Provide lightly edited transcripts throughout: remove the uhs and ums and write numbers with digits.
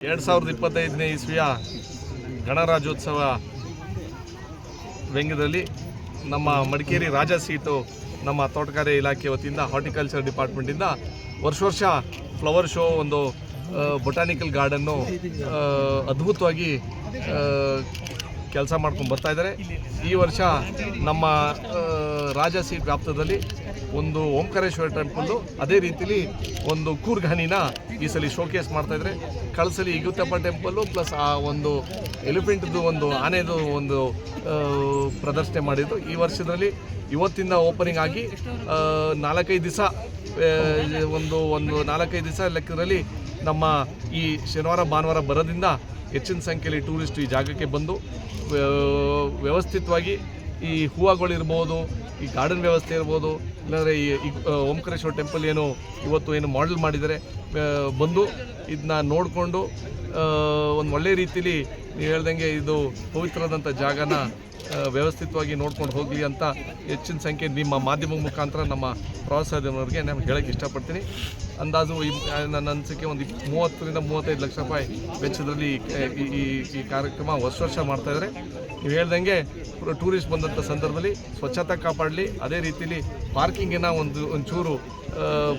2025ನೇ ಇಸ್ವಿಯ ಗಣರಾಜ್ಯೋತ್ಸವ ವ್ಯಂಗ್ಯದಲ್ಲಿ ನಮ್ಮ ಮಡಿಕೇರಿ ರಾಜ ಸೀಟು ನಮ್ಮ ತೋಟಗಾರಿಕೆ ಇಲಾಖೆ ವತಿಯಿಂದ ಹಾರ್ಟಿಕಲ್ಚರ್ ಡಿಪಾರ್ಟ್ಮೆಂಟಿಂದ ವರ್ಷ ಫ್ಲವರ್ ಶೋ ಒಂದು ಬೊಟಾನಿಕಲ್ ಗಾರ್ಡನ್ನು ಅದ್ಭುತವಾಗಿ ಕೆಲಸ ಮಾಡ್ಕೊಂಡು ಬರ್ತಾ ಇದ್ದಾರೆ. ಈ ವರ್ಷ ನಮ್ಮ ರಾಜ ಸೀಟ್ ವ್ಯಾಪ್ತದಲ್ಲಿ ಒಂದು ಓಂಕಾರೇಶ್ವರ ಟೆಂಪಲ್ಲು, ಅದೇ ರೀತಿಲಿ ಒಂದು ಕೂರ್ಘಾನಿನ ಈ ಸಲ ಶೋಕೇಸ್ ಮಾಡ್ತಾಯಿದ್ದಾರೆ. ಕಳಸಲಿ ಇಗುತ್ತಪ್ಪ ಟೆಂಪಲ್ಲು ಪ್ಲಸ್ ಆ ಒಂದು ಎಲಿಫೆಂಟ್ದು ಒಂದು ಆನೆದು ಒಂದು ಪ್ರದರ್ಶನೆ ಮಾಡಿದ್ದು. ಈ ವರ್ಷದಲ್ಲಿ ಇವತ್ತಿಂದ ಓಪನಿಂಗ್ ಆಗಿ 4-5 ದಿವಸ ಒಂದು 4-5 ದಿವಸ ಲೆಕ್ಕದಲ್ಲಿ ನಮ್ಮ ಈ ಶನಿವಾರ ಭಾನುವಾರ ಬರೋದ್ರಿಂದ ಹೆಚ್ಚಿನ ಸಂಖ್ಯೆಯಲ್ಲಿ ಟೂರಿಸ್ಟ್ ಈ ಜಾಗಕ್ಕೆ ಬಂದು ವ್ಯವಸ್ಥಿತವಾಗಿ ಈ ಹೂವುಗಳಿರ್ಬೋದು, ಈ ಗಾರ್ಡನ್ ವ್ಯವಸ್ಥೆ ಇರ್ಬೋದು, ಇಲ್ಲಾಂದರೆ ಈ ಓಂಕಾರೇಶ್ವರ ಟೆಂಪಲ್ ಇವತ್ತು ಮಾಡೆಲ್ ಮಾಡಿದ್ದಾರೆ, ಬಂದು ಇದನ್ನ ನೋಡಿಕೊಂಡು ಒಂದು ಒಳ್ಳೆಯ ರೀತಿಲಿ ನೀವು ಹೇಳ್ದಂಗೆ ಇದು ಪವಿತ್ರವಾದಂಥ ಜಾಗನ ವ್ಯವಸ್ಥಿತವಾಗಿ ನೋಡ್ಕೊಂಡು ಹೋಗಲಿ ಅಂತ ಹೆಚ್ಚಿನ ಸಂಖ್ಯೆ ನಿಮ್ಮ ಮಾಧ್ಯಮ ಮುಖಾಂತರ ನಮ್ಮ ಪ್ರವಾಸೋದ್ಯಮದವರಿಗೆ ನಾನು ಹೇಳೋಕ್ಕೆ ಇಷ್ಟಪಡ್ತೀನಿ. ಅಂದಾಜು ನನ್ನ ಅನಿಸಿಕೆ ಒಂದು 30-35 ಲಕ್ಷ ರೂಪಾಯಿ ವೆಚ್ಚದಲ್ಲಿ ಈ ಕಾರ್ಯಕ್ರಮ ವರ್ಷ ಮಾಡ್ತಾಯಿದ್ದಾರೆ. ನೀವು ಹೇಳ್ದಂಗೆ ಟೂರಿಸ್ಟ್ ಬಂದಂಥ ಸಂದರ್ಭದಲ್ಲಿ ಸ್ವಚ್ಛತೆ ಕಾಪಾಡಲಿ, ಅದೇ ರೀತಿಲಿ ಪಾರ್ಕಿಂಗಿನ ಒಂಚೂರು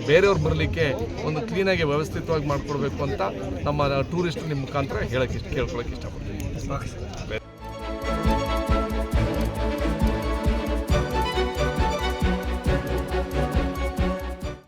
ಬೇರೆಯವ್ರು ಬರಲಿಕ್ಕೆ ಒಂದು ಕ್ಲೀನಾಗಿ ವ್ಯವಸ್ಥಿತವಾಗಿ ಮಾಡಿಕೊಡ್ಬೇಕು ಅಂತ ನಮ್ಮ ಟೂರಿಸ್ಟ್ ನಿಮ್ಮ ಮುಖಾಂತರ ಕೇಳ್ಕೊಳ್ಳೋಕ್ಕೆ ಇಷ್ಟಪಡ್ತೀನಿ.